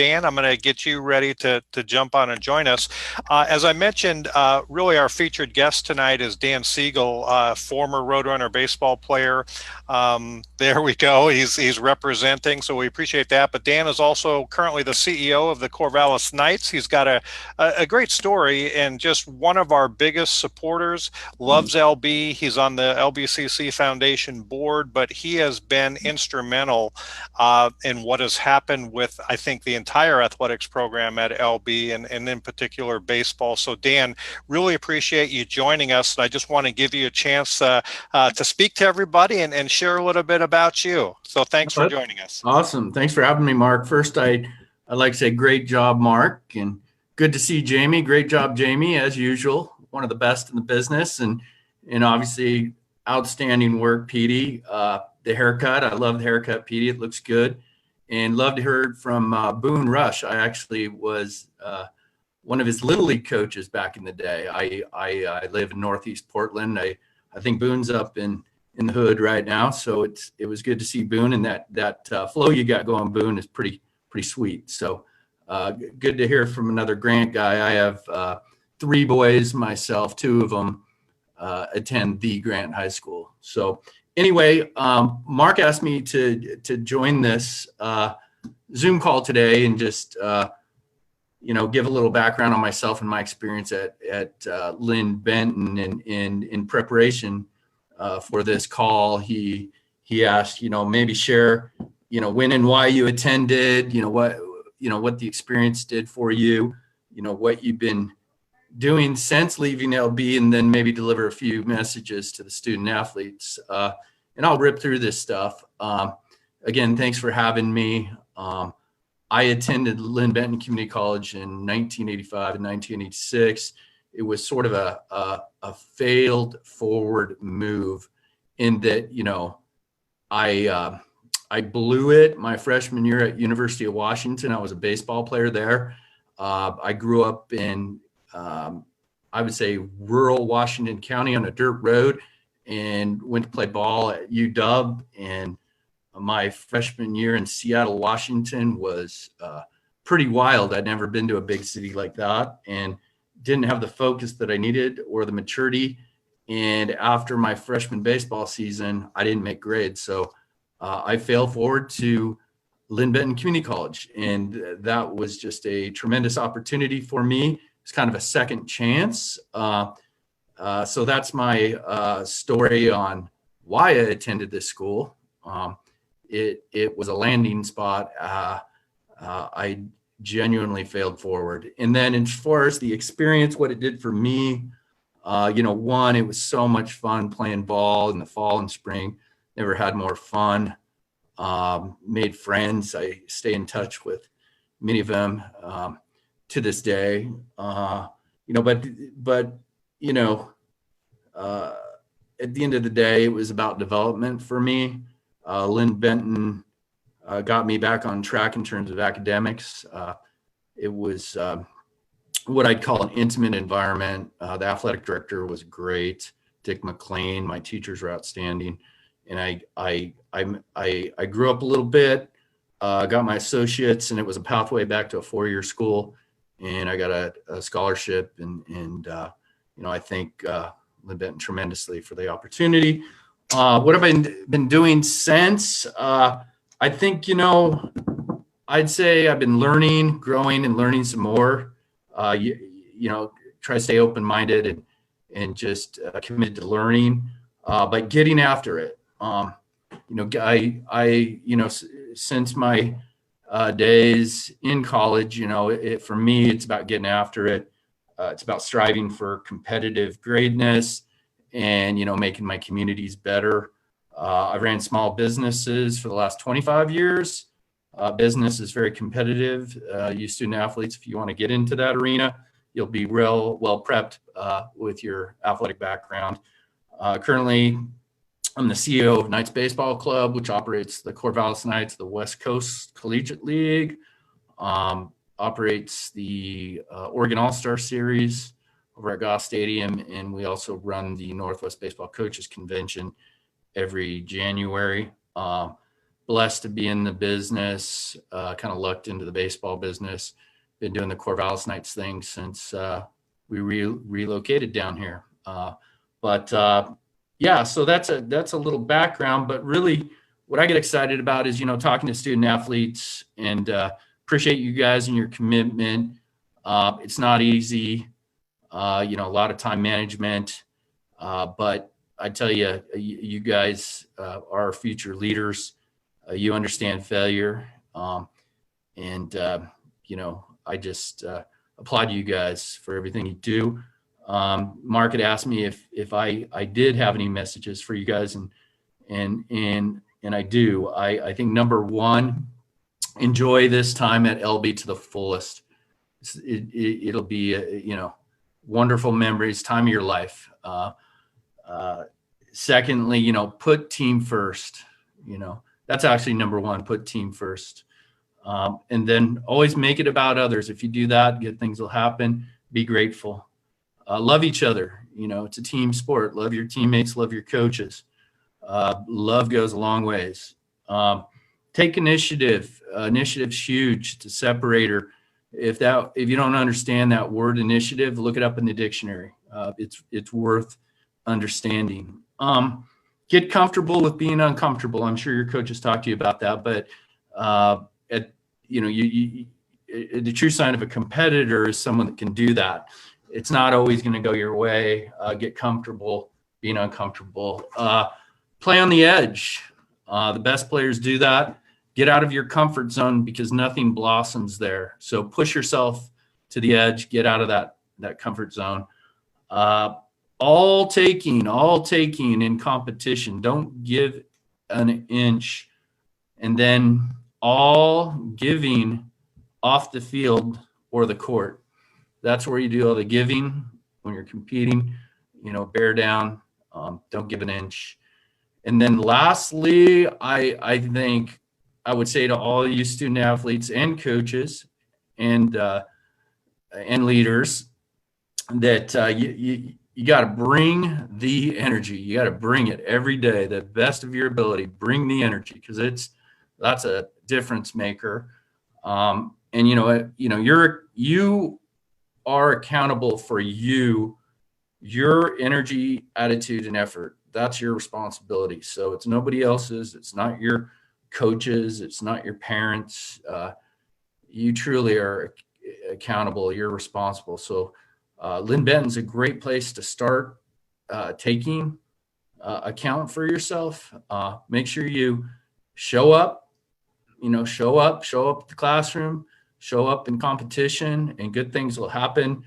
Dan, I'm going to get you ready to jump on and join us. As I mentioned, really our featured guest tonight is Dan Segel, former Roadrunner baseball player. There we go. He's representing, so we appreciate that. But Dan is also currently the CEO of the Corvallis Knights. He's got a great story, and just one of our biggest supporters, loves LB. He's on the LBCC Foundation board, but he has been instrumental in what has happened with, I think, the entire athletics program at LB, and in particular baseball. So Dan, really appreciate you joining us. And I just want to give you a chance to speak to everybody and share a little bit about you. So thanks for joining us. Awesome. Thanks for having me, Mark. First, I'd like to say great job, Mark, and good to see Jamie. Great job, Jamie, as usual. One of the best in the business, and obviously outstanding work, Petey. The haircut, I love the haircut, Petey. It looks good. And love to hear from Boone Rush. I actually was one of his Little League coaches back in the day. I live in Northeast Portland. I think Boone's up in the hood right now. So it was good to see Boone, and that flow you got going, Boone, is pretty sweet. So good to hear from another Grant guy. I have 3 boys myself. 2 of them attend the Grant High School. So anyway, Mark asked me to join this Zoom call today and just give a little background on myself and my experience at Linn-Benton, and in preparation for this call. He asked, maybe share, when and why you attended, what the experience did for you, what you've been doing since leaving LB, and then maybe deliver a few messages to the student athletes. And I'll rip through this stuff. Again, thanks for having me. I attended Linn-Benton Community College in 1985 and 1986. It was sort of a failed forward move in that, I blew it my freshman year at University of Washington. I was a baseball player there. I grew up in, I would say, rural Washington County on a dirt road, and went to play ball at UW. And my freshman year in Seattle, Washington was pretty wild. I'd never been to a big city like that, and didn't have the focus that I needed or the maturity. And after my freshman baseball season, I didn't make grades. So I failed forward to Linn-Benton Community College. And that was just a tremendous opportunity for me. It's kind of a second chance. So that's my story on why I attended this school. It was a landing spot. I genuinely failed forward. And then as far as the experience, what it did for me, one, it was so much fun playing ball in the fall and spring. Never had more fun. Made friends. I stay in touch with many of them to this day. But at the end of the day, it was about development for me. Linn-Benton got me back on track in terms of academics. It was what I'd call an intimate environment. The athletic director was great, Dick McLean. My teachers were outstanding, and I grew up a little bit. Got my associates, and it was a pathway back to a 4-year school, and I got a scholarship, and I thank Linn-Benton tremendously for the opportunity. What have I been doing since? I think, I'd say I've been learning, growing, and learning some more. Try to stay open-minded and just committed to learning, but getting after it. Since my days in college, for me, it's about getting after it. It's about striving for competitive greatness and, making my communities better. I ran small businesses for the last 25 years. Business is very competitive. You student athletes, if you want to get into that arena, you'll be real well prepped with your athletic background. Currently, I'm the CEO of Knights Baseball Club, which operates the Corvallis Knights, the West Coast Collegiate League, operates the Oregon All-Star Series over at Goss Stadium, and we also run the Northwest Baseball Coaches Convention every January. blessed to be in the business, kind of lucked into the baseball business. Been doing the Corvallis Knights thing since we relocated down here. Yeah, so that's a little background, but really what I get excited about is, talking to student athletes, and appreciate you guys and your commitment. It's not easy, a lot of time management, but I tell you, you guys are future leaders. You understand failure. And I just applaud you guys for everything you do. Mark had asked me if I did have any messages for you guys, and I do. I think number one, enjoy this time at LB to the fullest. It'll be wonderful memories, time of your life. Secondly, put team first. That's actually number one, put team first. And then always make it about others. If you do that, good things will happen. Be grateful. Love each other. It's a team sport. Love your teammates, love your coaches. Love goes a long ways. Take initiative. Initiative's huge. It's a separator. If you don't understand that word initiative, look it up in the dictionary. It's worth understanding. Get comfortable with being uncomfortable. I'm sure your coaches talk to you about that, but the true sign of a competitor is someone that can do that. It's not always going to go your way. Get comfortable being uncomfortable. Play on the edge. The best players do that. Get out of your comfort zone because nothing blossoms there. So push yourself to the edge. Get out of that comfort zone. All taking in competition. Don't give an inch. And then all giving off the field or the court. That's where you do all the giving when you're competing. Bear down. Don't give an inch. And then lastly, I think I would say to all you student athletes and coaches and leaders that you got to bring the energy. You got to bring it every day, the best of your ability. Bring the energy because that's a difference maker. And you are accountable for your energy, attitude, and effort. That's your responsibility. So it's nobody else's. It's not your coaches. It's not your parents. You truly are accountable. You're responsible. So Linn-Benton's a great place to start taking account for yourself. Make sure you show up at the classroom, show up in competition, and good things will happen.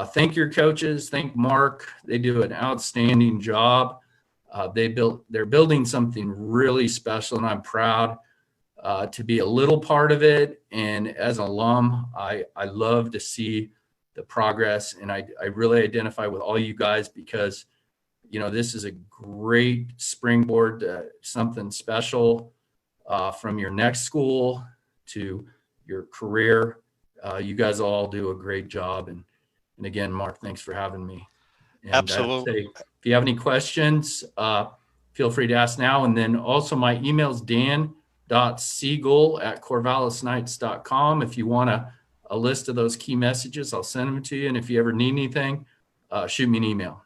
Thank your coaches. Thank Mark. They do an outstanding job. They're building something really special, and I'm proud to be a little part of it. And as an alum, I love to see the progress, and I really identify with all you guys because this is a great springboard to something special from your next school to your career. You guys all do a great job, and again, Mark, thanks for having me. And Absolutely. If you have any questions, feel free to ask now. And then also my email is dan.segel@corvallisknights.com. If you want a list of those key messages, I'll send them to you. And if you ever need anything, shoot me an email.